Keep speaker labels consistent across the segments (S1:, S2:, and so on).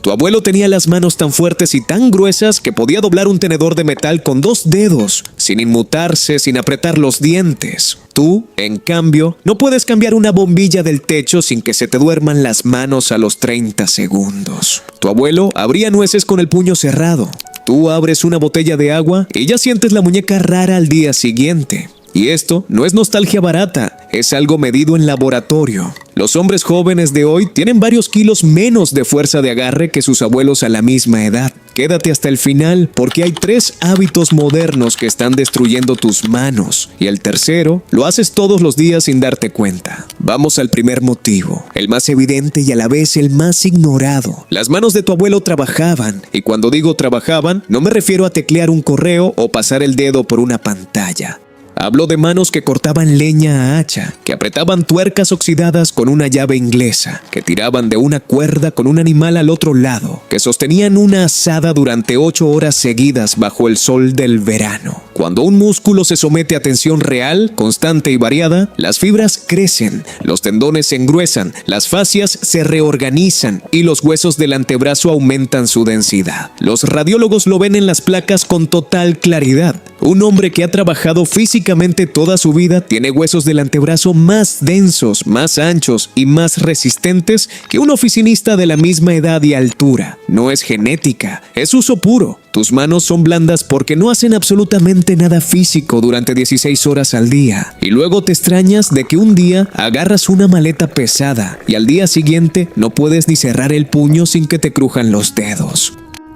S1: Tu abuelo tenía las manos tan fuertes y tan gruesas que podía doblar un tenedor de metal con 2 dedos, sin inmutarse, sin apretar los dientes. Tú, en cambio, no puedes cambiar una bombilla del techo sin que se te duerman las manos a los 30 segundos. Tu abuelo abría nueces con el puño cerrado. Tú abres una botella de agua y ya sientes la muñeca rara al día siguiente. Y esto no es nostalgia barata, es algo medido en laboratorio. Los hombres jóvenes de hoy tienen varios kilos menos de fuerza de agarre que sus abuelos a la misma edad. Quédate hasta el final porque hay 3 hábitos modernos que están destruyendo tus manos y el tercero lo haces todos los días sin darte cuenta. Vamos al primer motivo, el más evidente y a la vez el más ignorado. Las manos de tu abuelo trabajaban y cuando digo trabajaban no me refiero a teclear un correo o pasar el dedo por una pantalla. Hablo de manos que cortaban leña a hacha, que apretaban tuercas oxidadas con una llave inglesa, que tiraban de una cuerda con un animal al otro lado, que sostenían una asada durante 8 horas seguidas bajo el sol del verano. Cuando un músculo se somete a tensión real, constante y variada, las fibras crecen, los tendones se engruesan, las fascias se reorganizan y los huesos del antebrazo aumentan su densidad. Los radiólogos lo ven en las placas con total claridad. Un hombre que ha trabajado físicamente toda su vida tiene huesos del antebrazo más densos, más anchos y más resistentes que un oficinista de la misma edad y altura. No es genética, es uso puro. Tus manos son blandas porque no hacen absolutamente nada físico durante 16 horas al día. Y luego te extrañas de que un día agarras una maleta pesada y al día siguiente no puedes ni cerrar el puño sin que te crujan los dedos.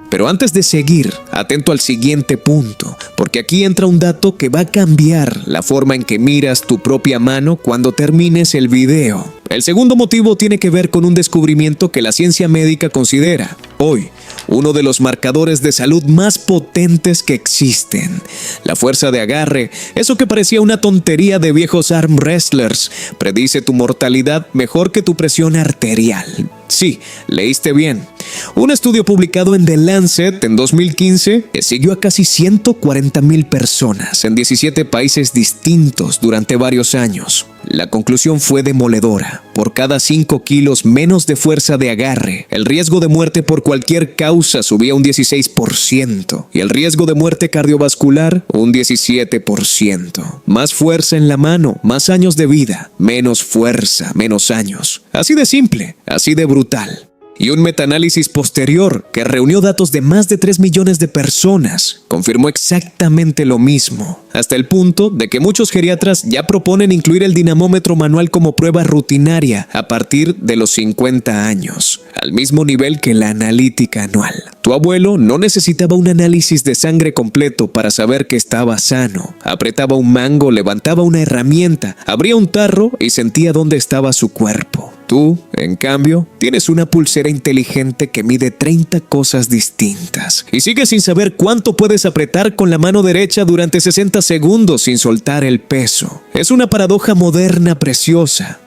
S1: Pero antes de seguir, atento al siguiente punto, porque aquí entra un dato que va a cambiar la forma en que miras tu propia mano cuando termines el video. El segundo motivo tiene que ver con un descubrimiento que la ciencia médica considera, hoy, uno de los marcadores de salud más potentes que existen. La fuerza de agarre, eso que parecía una tontería de viejos arm wrestlers, predice tu mortalidad mejor que tu presión arterial. Sí, leíste bien. Un estudio publicado en The Lancet en 2015 siguió a casi 140,000 personas en 17 países distintos durante varios años. La conclusión fue demoledora. Por cada 5 kilos menos de fuerza de agarre, el riesgo de muerte por cualquier causa subía un 16% y el riesgo de muerte cardiovascular un 17%. Más fuerza en la mano, más años de vida. Menos fuerza, menos años. Así de simple, así de brutal. Y un metaanálisis posterior que reunió datos de más de 3 millones de personas confirmó exactamente lo mismo, hasta el punto de que muchos geriatras ya proponen incluir el dinamómetro manual como prueba rutinaria a partir de los 50 años, al mismo nivel que la analítica anual. Tu abuelo no necesitaba un análisis de sangre completo para saber que estaba sano. Apretaba un mango, levantaba una herramienta, abría un tarro y sentía dónde estaba su cuerpo. Tú, en cambio, tienes una pulsera inteligente que mide 30 cosas distintas y sigues sin saber cuánto puedes apretar con la mano derecha durante 60 segundos sin soltar el peso. Es una paradoja moderna preciosa.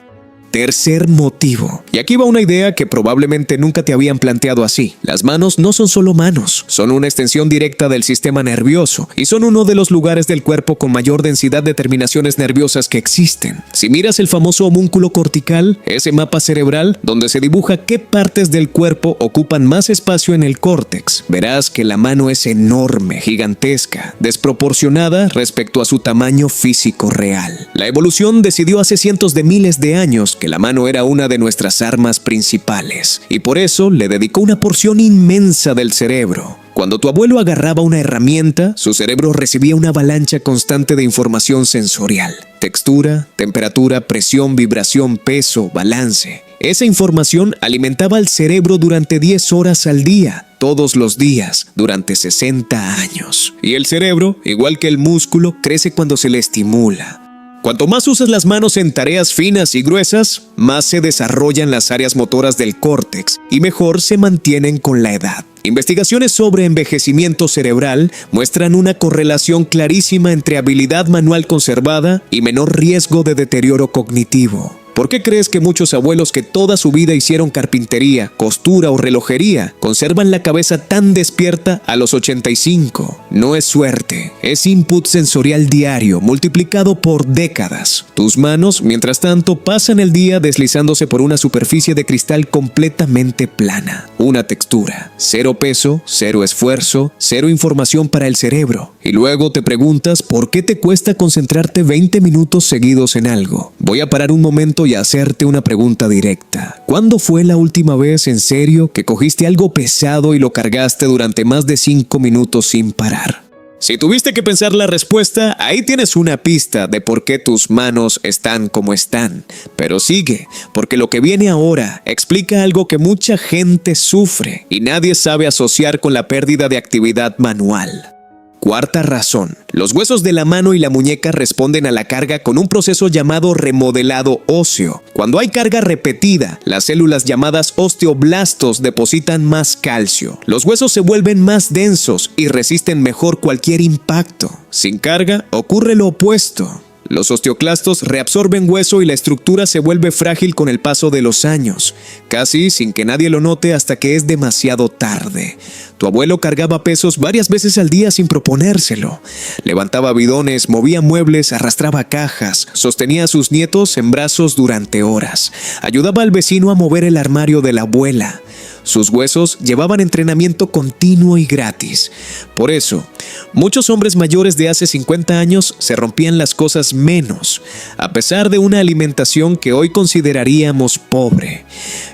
S1: Tercer motivo. Y aquí va una idea que probablemente nunca te habían planteado así. Las manos no son solo manos, son una extensión directa del sistema nervioso y son uno de los lugares del cuerpo con mayor densidad de terminaciones nerviosas que existen. Si miras el famoso homúnculo cortical, ese mapa cerebral donde se dibuja qué partes del cuerpo ocupan más espacio en el córtex, verás que la mano es enorme, gigantesca, desproporcionada respecto a su tamaño físico real. La evolución decidió hace cientos de miles de años que la mano era una de nuestras armas principales y por eso le dedicó una porción inmensa del cerebro. Cuando tu abuelo agarraba una herramienta, su cerebro recibía una avalancha constante de información sensorial. Textura, temperatura, presión, vibración, peso, balance. Esa información alimentaba al cerebro durante 10 horas al día, todos los días, durante 60 años. Y el cerebro, igual que el músculo, crece cuando se le estimula. Cuanto más usas las manos en tareas finas y gruesas, más se desarrollan las áreas motoras del córtex y mejor se mantienen con la edad. Investigaciones sobre envejecimiento cerebral muestran una correlación clarísima entre habilidad manual conservada y menor riesgo de deterioro cognitivo. ¿Por qué crees que muchos abuelos que toda su vida hicieron carpintería, costura o relojería conservan la cabeza tan despierta a los 85? No es suerte, es input sensorial diario multiplicado por décadas. Tus manos, mientras tanto, pasan el día deslizándose por una superficie de cristal completamente plana. Una textura, cero peso, cero esfuerzo, cero información para el cerebro. Y luego te preguntas por qué te cuesta concentrarte 20 minutos seguidos en algo. Voy a parar un momento y a hacerte una pregunta directa. ¿Cuándo fue la última vez en serio que cogiste algo pesado y lo cargaste durante más de 5 minutos sin parar? Si tuviste que pensar la respuesta, ahí tienes una pista de por qué tus manos están como están. Pero sigue, porque lo que viene ahora explica algo que mucha gente sufre y nadie sabe asociar con la pérdida de actividad manual. Cuarta razón. Los huesos de la mano y la muñeca responden a la carga con un proceso llamado remodelado óseo. Cuando hay carga repetida, las células llamadas osteoblastos depositan más calcio. Los huesos se vuelven más densos y resisten mejor cualquier impacto. Sin carga, ocurre lo opuesto. Los osteoclastos reabsorben hueso y la estructura se vuelve frágil con el paso de los años, casi sin que nadie lo note hasta que es demasiado tarde. Tu abuelo cargaba pesos varias veces al día sin proponérselo. Levantaba bidones, movía muebles, arrastraba cajas, sostenía a sus nietos en brazos durante horas. Ayudaba al vecino a mover el armario de la abuela. Sus huesos llevaban entrenamiento continuo y gratis. Por eso, muchos hombres mayores de hace 50 años se rompían las cosas menos, a pesar de una alimentación que hoy consideraríamos pobre.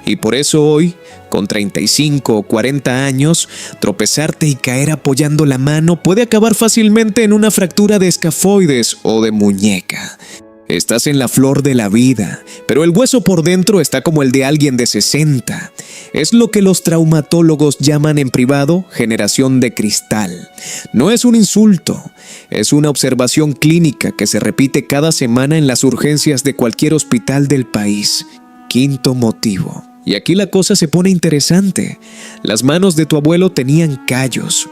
S1: Y por eso hoy, con 35 o 40 años, tropezarte y caer apoyando la mano puede acabar fácilmente en una fractura de escafoides o de muñeca. Estás en la flor de la vida, pero el hueso por dentro está como el de alguien de 60. Es lo que los traumatólogos llaman en privado generación de cristal. No es un insulto, es una observación clínica que se repite cada semana en las urgencias de cualquier hospital del país. Quinto motivo. Y aquí la cosa se pone interesante. Las manos de tu abuelo tenían callos.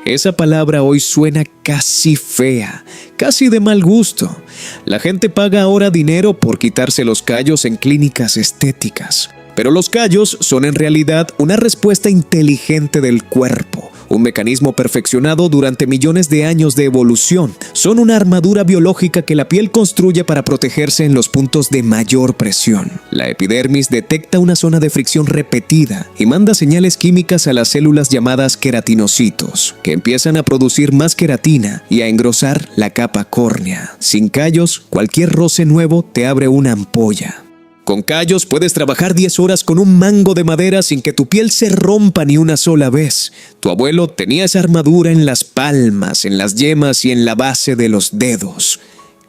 S1: Esa palabra hoy suena casi fea, casi de mal gusto. La gente paga ahora dinero por quitarse los callos en clínicas estéticas. Pero los callos son en realidad una respuesta inteligente del cuerpo. Un mecanismo perfeccionado durante millones de años de evolución. Son una armadura biológica que la piel construye para protegerse en los puntos de mayor presión. La epidermis detecta una zona de fricción repetida y manda señales químicas a las células llamadas queratinocitos, que empiezan a producir más queratina y a engrosar la capa córnea. Sin callos, cualquier roce nuevo te abre una ampolla. Con callos puedes trabajar 10 horas con un mango de madera sin que tu piel se rompa ni una sola vez. Tu abuelo tenía esa armadura en las palmas, en las yemas y en la base de los dedos.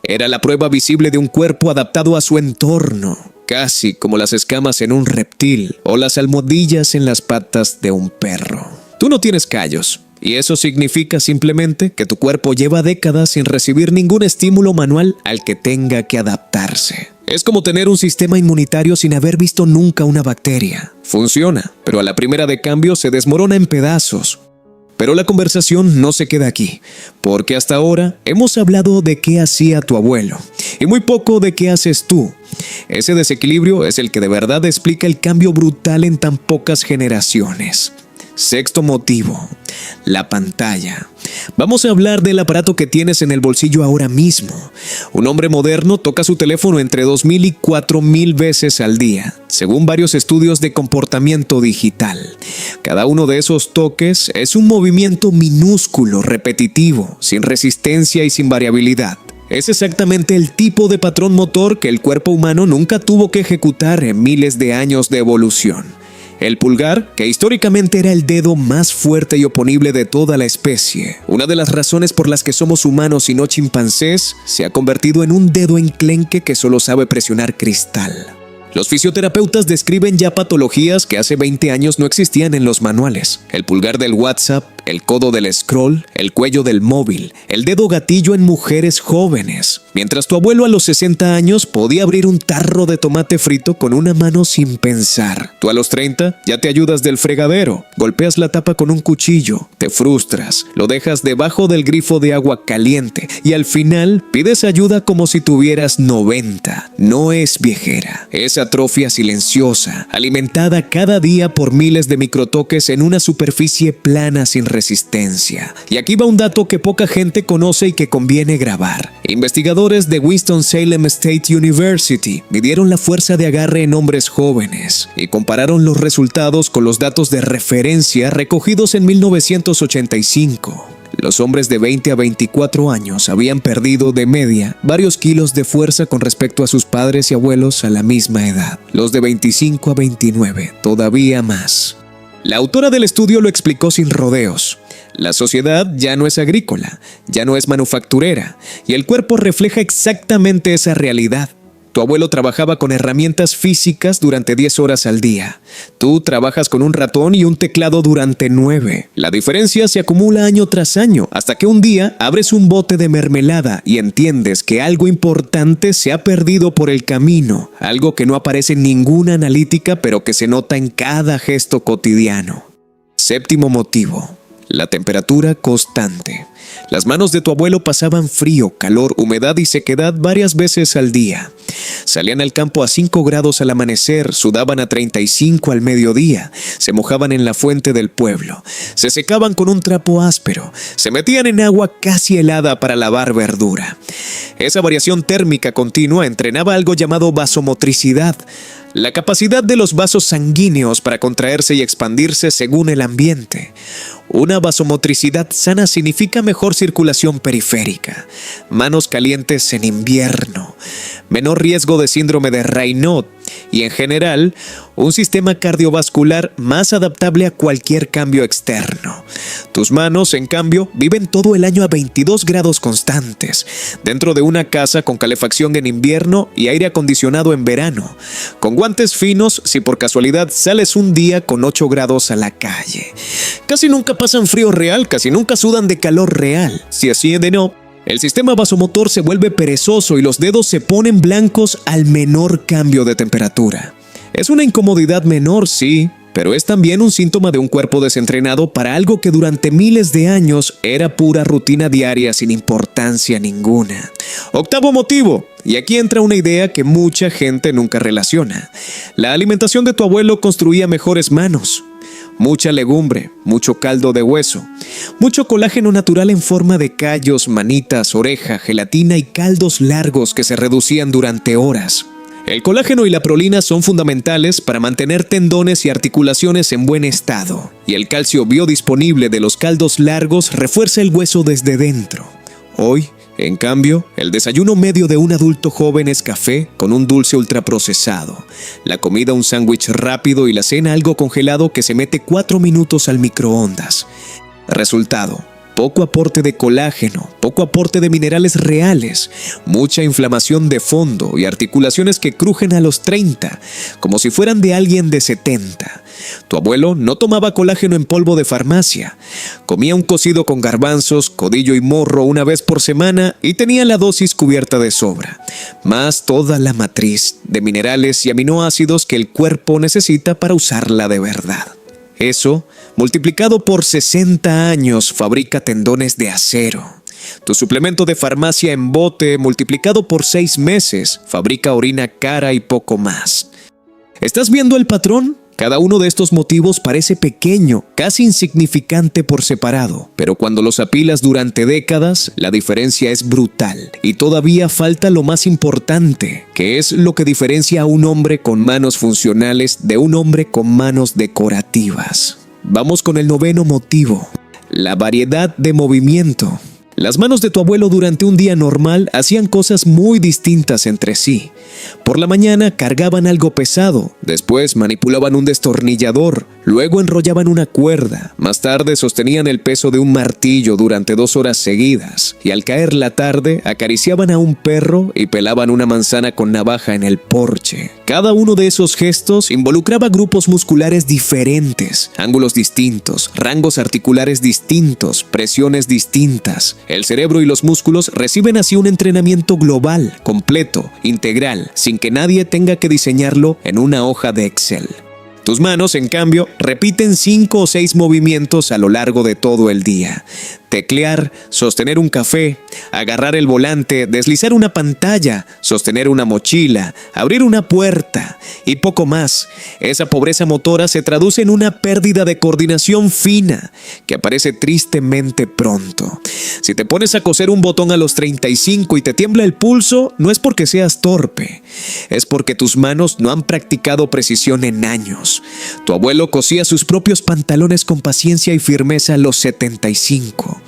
S1: Era la prueba visible de un cuerpo adaptado a su entorno, casi como las escamas en un reptil o las almohadillas en las patas de un perro. Tú no tienes callos. Y eso significa simplemente que tu cuerpo lleva décadas sin recibir ningún estímulo manual al que tenga que adaptarse. Es como tener un sistema inmunitario sin haber visto nunca una bacteria. Funciona, pero a la primera de cambio se desmorona en pedazos. Pero la conversación no se queda aquí, porque hasta ahora hemos hablado de qué hacía tu abuelo y muy poco de qué haces tú. Ese desequilibrio es el que de verdad explica el cambio brutal en tan pocas generaciones. Sexto motivo, la pantalla. Vamos a hablar del aparato que tienes en el bolsillo ahora mismo. Un hombre moderno toca su teléfono entre 2.000 y 4.000 veces al día, según varios estudios de comportamiento digital. Cada uno de esos toques es un movimiento minúsculo, repetitivo, sin resistencia y sin variabilidad. Es exactamente el tipo de patrón motor que el cuerpo humano nunca tuvo que ejecutar en miles de años de evolución. El pulgar, que históricamente era el dedo más fuerte y oponible de toda la especie, una de las razones por las que somos humanos y no chimpancés, se ha convertido en un dedo enclenque que solo sabe presionar cristal. Los fisioterapeutas describen ya patologías que hace 20 años no existían en los manuales. El pulgar del WhatsApp, el codo del scroll, el cuello del móvil, el dedo gatillo en mujeres jóvenes. Mientras tu abuelo a los 60 años podía abrir un tarro de tomate frito con una mano sin pensar. Tú a los 30 ya te ayudas del fregadero, golpeas la tapa con un cuchillo, te frustras, lo dejas debajo del grifo de agua caliente y al final pides ayuda como si tuvieras 90. No es viejera, es atrofia silenciosa, alimentada cada día por miles de microtoques en una superficie plana sin resistencia. Y aquí va un dato que poca gente conoce y que conviene grabar. Investigadores de Winston-Salem State University midieron la fuerza de agarre en hombres jóvenes y compararon los resultados con los datos de referencia recogidos en 1985. Los hombres de 20 a 24 años habían perdido de media varios kilos de fuerza con respecto a sus padres y abuelos a la misma edad. Los de 25 a 29, todavía más. La autora del estudio lo explicó sin rodeos. La sociedad ya no es agrícola, ya no es manufacturera, y el cuerpo refleja exactamente esa realidad. Tu abuelo trabajaba con herramientas físicas durante 10 horas al día. Tú trabajas con un ratón y un teclado durante 9. La diferencia se acumula año tras año, hasta que un día abres un bote de mermelada y entiendes que algo importante se ha perdido por el camino, algo que no aparece en ninguna analítica, pero que se nota en cada gesto cotidiano. Séptimo motivo: la temperatura constante. Las manos de tu abuelo pasaban frío, calor, humedad y sequedad varias veces al día. Salían al campo a 5 grados al amanecer, sudaban a 35 al mediodía, se mojaban en la fuente del pueblo, se secaban con un trapo áspero, se metían en agua casi helada para lavar verdura. Esa variación térmica continua entrenaba algo llamado vasomotricidad, la capacidad de los vasos sanguíneos para contraerse y expandirse según el ambiente. Una vasomotricidad sana significa mejor circulación periférica, manos calientes en invierno, menor riesgo de síndrome de Raynaud y, en general, un sistema cardiovascular más adaptable a cualquier cambio externo. Tus manos, en cambio, viven todo el año a 22 grados constantes, dentro de una casa con calefacción en invierno y aire acondicionado en verano, con guantes finos si por casualidad sales un día con 8 grados a la calle. Casi nunca pasan frío real, casi nunca sudan de calor real. Si así de no, el sistema vasomotor se vuelve perezoso y los dedos se ponen blancos al menor cambio de temperatura. Es una incomodidad menor, sí, pero es también un síntoma de un cuerpo desentrenado para algo que durante miles de años era pura rutina diaria sin importancia ninguna. Octavo motivo, y aquí entra una idea que mucha gente nunca relaciona. La alimentación de tu abuelo construía mejores manos. Mucha legumbre, mucho caldo de hueso, mucho colágeno natural en forma de callos, manitas, oreja, gelatina y caldos largos que se reducían durante horas. El colágeno y la prolina son fundamentales para mantener tendones y articulaciones en buen estado, y el calcio biodisponible de los caldos largos refuerza el hueso desde dentro. Hoy, en cambio, el desayuno medio de un adulto joven es café con un dulce ultraprocesado, la comida un sándwich rápido y la cena algo congelado que se mete 4 minutos al microondas. Resultado: poco aporte de colágeno, poco aporte de minerales reales, mucha inflamación de fondo y articulaciones que crujen a los 30, como si fueran de alguien de 70. Tu abuelo no tomaba colágeno en polvo de farmacia. Comía un cocido con garbanzos, codillo y morro una vez por semana y tenía la dosis cubierta de sobra, más toda la matriz de minerales y aminoácidos que el cuerpo necesita para usarla de verdad. Eso, multiplicado por 60 años, fabrica tendones de acero. Tu suplemento de farmacia en bote, multiplicado por 6 meses, fabrica orina cara y poco más. ¿Estás viendo el patrón? Cada uno de estos motivos parece pequeño, casi insignificante por separado, pero cuando los apilas durante décadas, la diferencia es brutal. Y todavía falta lo más importante, que es lo que diferencia a un hombre con manos funcionales de un hombre con manos decorativas. Vamos con el noveno motivo: la variedad de movimiento. Las manos de tu abuelo durante un día normal hacían cosas muy distintas entre sí. Por la mañana cargaban algo pesado, después manipulaban un destornillador, luego enrollaban una cuerda, más tarde sostenían el peso de un martillo durante 2 horas seguidas, y al caer la tarde acariciaban a un perro y pelaban una manzana con navaja en el porche. Cada uno de esos gestos involucraba grupos musculares diferentes, ángulos distintos, rangos articulares distintos, presiones distintas. El cerebro y los músculos reciben así un entrenamiento global, completo, integral, sin que nadie tenga que diseñarlo en una hoja de Excel. Tus manos, en cambio, repiten 5 o 6 movimientos a lo largo de todo el día. Teclear, sostener un café, agarrar el volante, deslizar una pantalla, sostener una mochila, abrir una puerta y poco más. Esa pobreza motora se traduce en una pérdida de coordinación fina que aparece tristemente pronto. Si te pones a coser un botón a los 35 y te tiembla el pulso, no es porque seas torpe, es porque tus manos no han practicado precisión en años. Tu abuelo cosía sus propios pantalones con paciencia y firmeza a los 75.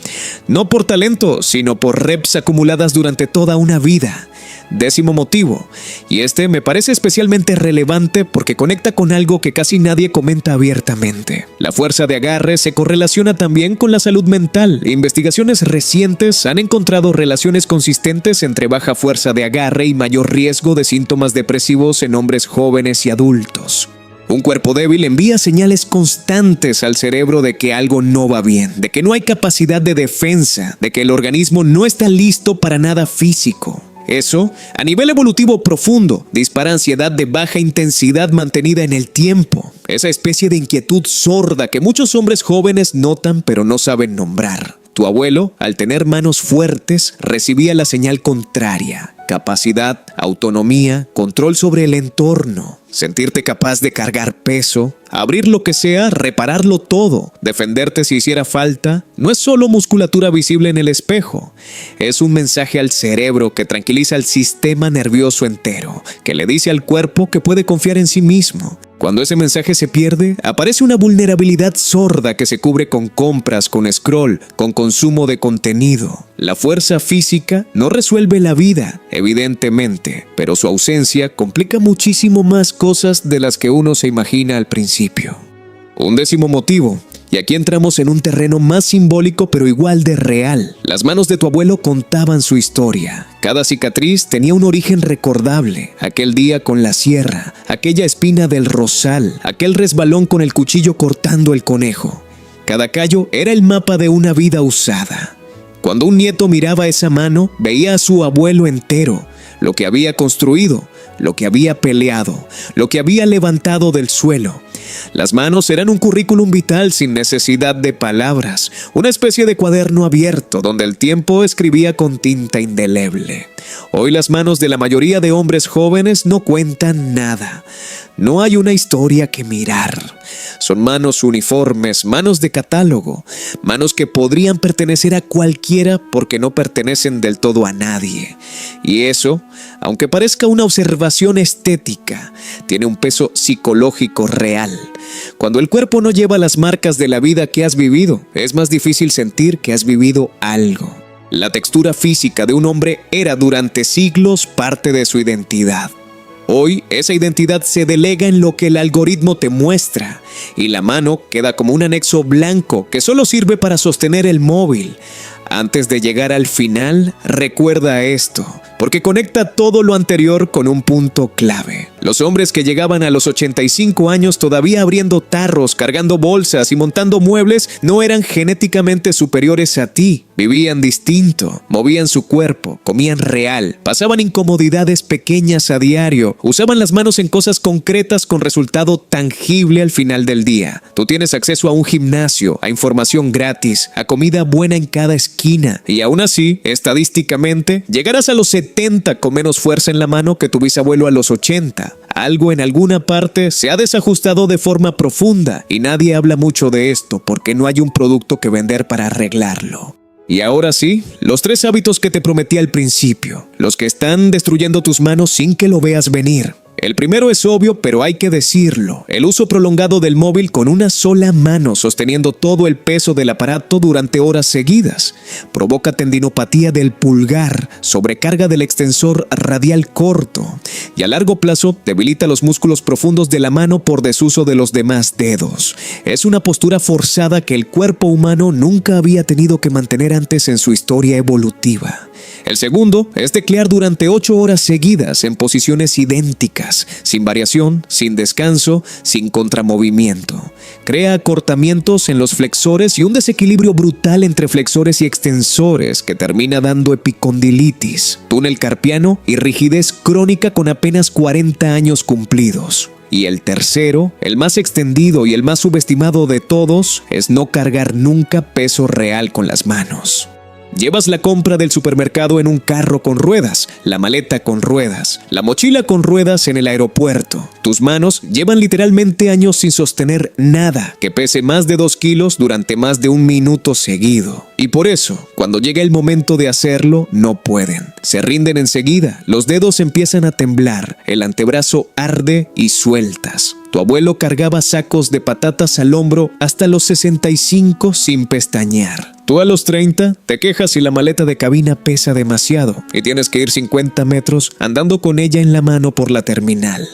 S1: No por talento, sino por reps acumuladas durante toda una vida. 10º motivo, y este me parece especialmente relevante porque conecta con algo que casi nadie comenta abiertamente. La fuerza de agarre se correlaciona también con la salud mental. Investigaciones recientes han encontrado relaciones consistentes entre baja fuerza de agarre y mayor riesgo de síntomas depresivos en hombres jóvenes y adultos. Un cuerpo débil envía señales constantes al cerebro de que algo no va bien, de que no hay capacidad de defensa, de que el organismo no está listo para nada físico. Eso, a nivel evolutivo profundo, dispara ansiedad de baja intensidad mantenida en el tiempo. Esa especie de inquietud sorda que muchos hombres jóvenes notan pero no saben nombrar. Tu abuelo, al tener manos fuertes, recibía la señal contraria. Capacidad, autonomía, control sobre el entorno, sentirte capaz de cargar peso, abrir lo que sea, repararlo todo, defenderte si hiciera falta, no es solo musculatura visible en el espejo, es un mensaje al cerebro que tranquiliza al sistema nervioso entero, que le dice al cuerpo que puede confiar en sí mismo. Cuando ese mensaje se pierde, aparece una vulnerabilidad sorda que se cubre con compras, con scroll, con consumo de contenido. La fuerza física no resuelve la vida, evidentemente, pero su ausencia complica muchísimo más cosas de las que uno se imagina al principio. Un 10º motivo, y aquí entramos en un terreno más simbólico pero igual de real. Las manos de tu abuelo contaban su historia. Cada cicatriz tenía un origen recordable. Aquel día con la sierra, aquella espina del rosal, aquel resbalón con el cuchillo cortando el conejo. Cada callo era el mapa de una vida usada. Cuando un nieto miraba esa mano, veía a su abuelo entero, lo que había construido, lo que había peleado, lo que había levantado del suelo. Las manos eran un currículum vital sin necesidad de palabras, una especie de cuaderno abierto donde el tiempo escribía con tinta indeleble. Hoy las manos de la mayoría de hombres jóvenes no cuentan nada. No hay una historia que mirar. Son manos uniformes, manos de catálogo, manos que podrían pertenecer a cualquiera porque no pertenecen del todo a nadie. Y eso, aunque parezca una observación estética, tiene un peso psicológico real. Cuando el cuerpo no lleva las marcas de la vida que has vivido, es más difícil sentir que has vivido algo. La textura física de un hombre era durante siglos parte de su identidad. Hoy, esa identidad se delega en lo que el algoritmo te muestra, y la mano queda como un anexo blanco que solo sirve para sostener el móvil. Antes de llegar al final, recuerda esto, porque conecta todo lo anterior con un punto clave. Los hombres que llegaban a los 85 años todavía abriendo tarros, cargando bolsas y montando muebles no eran genéticamente superiores a ti. Vivían distinto, movían su cuerpo, comían real, pasaban incomodidades pequeñas a diario, usaban las manos en cosas concretas con resultado tangible al final del día. Tú tienes acceso a un gimnasio, a información gratis, a comida buena en cada esquina, y aún así, estadísticamente, llegarás a los 70 con menos fuerza en la mano que tu bisabuelo a los 80. Algo en alguna parte se ha desajustado de forma profunda y nadie habla mucho de esto porque no hay un producto que vender para arreglarlo. Y ahora sí, los 3 hábitos que te prometí al principio, los que están destruyendo tus manos sin que lo veas venir. El primero es obvio, pero hay que decirlo. El uso prolongado del móvil con una sola mano sosteniendo todo el peso del aparato durante horas seguidas provoca tendinopatía del pulgar, sobrecarga del extensor radial corto y a largo plazo debilita los músculos profundos de la mano por desuso de los demás dedos. Es una postura forzada que el cuerpo humano nunca había tenido que mantener antes en su historia evolutiva. El segundo es teclear durante 8 horas seguidas en posiciones idénticas, sin variación, sin descanso, sin contramovimiento. Crea acortamientos en los flexores y un desequilibrio brutal entre flexores y extensores que termina dando epicondilitis, túnel carpiano y rigidez crónica con apenas 40 años cumplidos. Y el tercero, el más extendido y el más subestimado de todos, es no cargar nunca peso real con las manos. Llevas la compra del supermercado en un carro con ruedas, la maleta con ruedas, la mochila con ruedas en el aeropuerto. Tus manos llevan literalmente años sin sostener nada que pese más de 2 kilos durante más de 1 minuto seguido. Y por eso, cuando llega el momento de hacerlo, no pueden. Se rinden enseguida, los dedos empiezan a temblar, el antebrazo arde y sueltas. Tu abuelo cargaba sacos de patatas al hombro hasta los 65 sin pestañear. Tú a los 30 te quejas si la maleta de cabina pesa demasiado y tienes que ir 50 metros andando con ella en la mano por la terminal.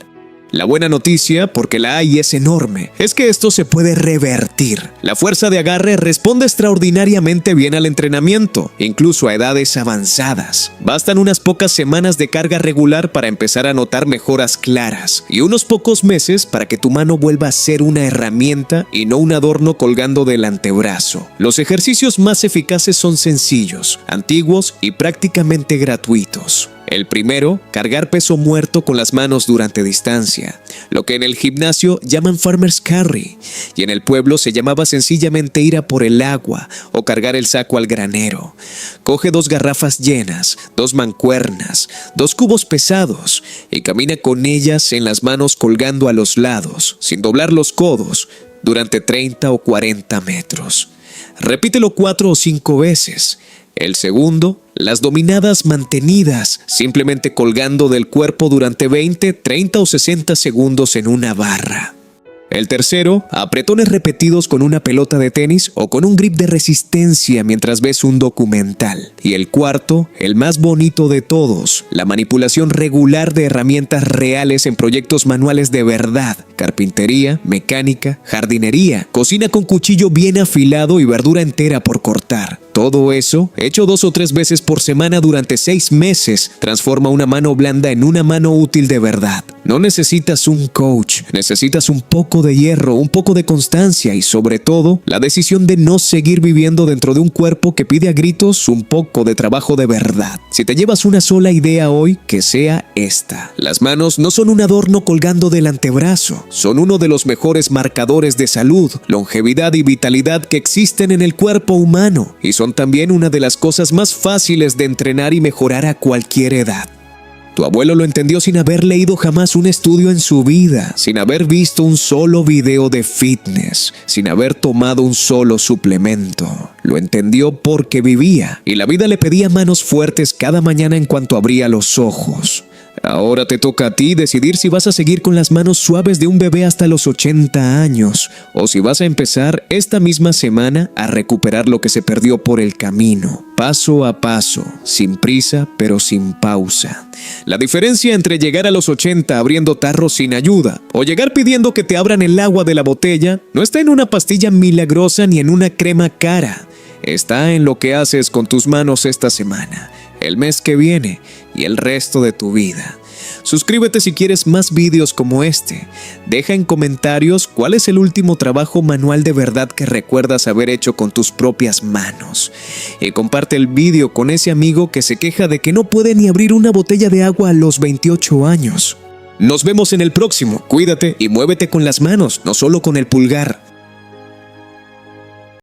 S1: La buena noticia, porque la hay y es enorme, es que esto se puede revertir. La fuerza de agarre responde extraordinariamente bien al entrenamiento, incluso a edades avanzadas. Bastan unas pocas semanas de carga regular para empezar a notar mejoras claras y unos pocos meses para que tu mano vuelva a ser una herramienta y no un adorno colgando del antebrazo. Los ejercicios más eficaces son sencillos, antiguos y prácticamente gratuitos. El primero, cargar peso muerto con las manos durante distancia, lo que en el gimnasio llaman farmer's carry, y en el pueblo se llamaba sencillamente ir a por el agua o cargar el saco al granero. Coge 2 garrafas llenas, 2 mancuernas, 2 cubos pesados y camina con ellas en las manos colgando a los lados, sin doblar los codos, durante 30 o 40 metros. Repítelo 4 o 5 veces. El segundo, las dominadas mantenidas, simplemente colgando del cuerpo durante 20, 30 o 60 segundos en una barra. El tercero, apretones repetidos con una pelota de tenis o con un grip de resistencia mientras ves un documental. Y el cuarto, el más bonito de todos, la manipulación regular de herramientas reales en proyectos manuales de verdad, carpintería, mecánica, jardinería, cocina con cuchillo bien afilado y verdura entera por cortar. Todo eso, hecho 2 o 3 veces por semana durante 6 meses, transforma una mano blanda en una mano útil de verdad. No necesitas un coach, necesitas un poco de hierro, un poco de constancia y sobre todo, la decisión de no seguir viviendo dentro de un cuerpo que pide a gritos un poco de trabajo de verdad. Si te llevas una sola idea hoy, que sea esta. Las manos no son un adorno colgando del antebrazo, son uno de los mejores marcadores de salud, longevidad y vitalidad que existen en el cuerpo humano y son también una de las cosas más fáciles de entrenar y mejorar a cualquier edad. Tu abuelo lo entendió sin haber leído jamás un estudio en su vida, sin haber visto un solo video de fitness, sin haber tomado un solo suplemento. Lo entendió porque vivía y la vida le pedía manos fuertes cada mañana en cuanto abría los ojos. Ahora te toca a ti decidir si vas a seguir con las manos suaves de un bebé hasta los 80 años o si vas a empezar esta misma semana a recuperar lo que se perdió por el camino, paso a paso, sin prisa pero sin pausa. La diferencia entre llegar a los 80 abriendo tarros sin ayuda o llegar pidiendo que te abran el agua de la botella no está en una pastilla milagrosa ni en una crema cara. Está en lo que haces con tus manos esta semana, el mes que viene y el resto de tu vida. Suscríbete si quieres más vídeos como este. Deja en comentarios cuál es el último trabajo manual de verdad que recuerdas haber hecho con tus propias manos. Y comparte el vídeo con ese amigo que se queja de que no puede ni abrir una botella de agua a los 28 años. Nos vemos en el próximo. Cuídate y muévete con las manos, no solo con el pulgar.